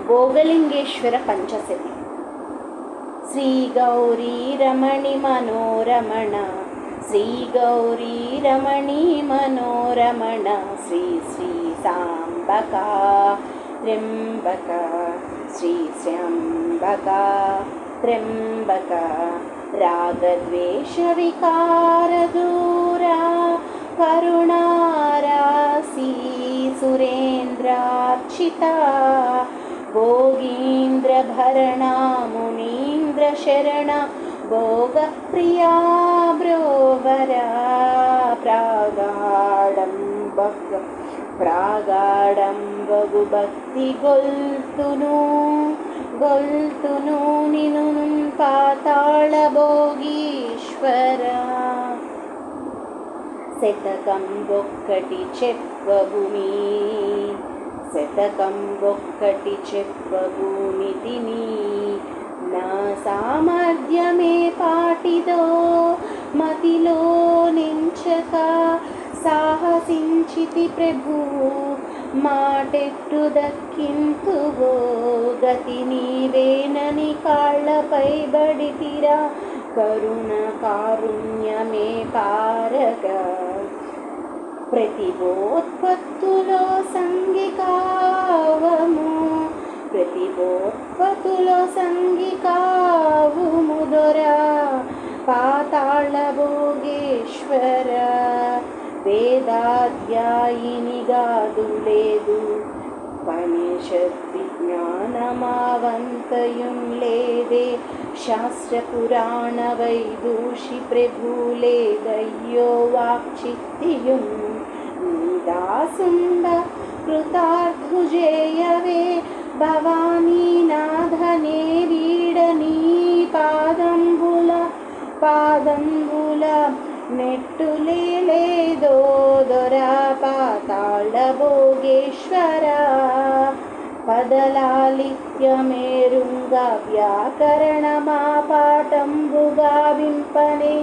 భోగలింగేశ్వర పంచశతి. శ్రీ గౌరీ రమణి మనోరమణ, శ్రీ గౌరీ రమణి మనోరమణ, శ్రీ శ్రీ సాంబక త్ర్యంబక, శ్రీ శ్యాంబక త్ర్యంబక, రాగద్వేష వికార దూరా, కరుణారాశి సురేంద్రార్చిత, భోగీంద్ర భరణ మునీంద్ర శరణ, భోగ ప్రియా బ్రోవరా, ప్రాగాఢం బగు భక్తి గొల్తును నిను పాతాళ భోగీశ్వర. శతకం ఒక్కటి చెప్పభూమి, శతకం ఒక్కటి చెప్పభూమి తిని, నా సామర్థ్యమే పాటిదో మతిలో నించక, సాహసించితి ప్రభు మాటెట్టు దక్కింతువో, గతి నీవేనని కాళ్ళపై బడితిరా, కరుణ కారుణ్యమే పారక, ప్రతిభోత్పత్తులో సంగికావము, ప్రతిభోత్పత్తులో సంగికావుము దొరా, పాతాళ భోగేశ్వర. వేదాధ్యాయినిగాదు లేదు, ఉపనిషద్ విజ్ఞానమావంతయుం లేదే, శాస్త్ర పురాణ వైదూషి ప్రభు లేదయ్యో వాక్చిత్తియుం, నీదాసుండ కృతార్థుజేయవే, భవానీ నాథనే వీడనీ పాదంబుల నెట్టులేదో దొరా, పాతాళ భోగేశ్వర. పదలాలిత్యమేరుంగా వ్యాకరణమా పాఠంబుగా వింపనే,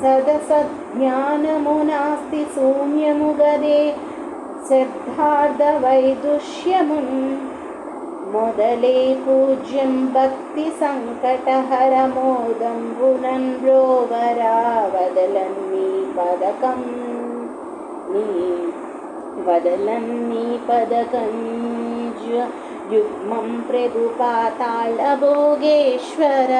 సదసజ్ఞానము నాస్తి శూన్యము గదే, శ్రద్ధార్థ వైదుష్యమున్ మొదలే పూజ్యం భక్తి సంకటహర, మోదంబునన్ బ్రోవరా, వదలన్నీ పదకం యుగ్మం ప్రభు పాతాళ భోగేశ్వర.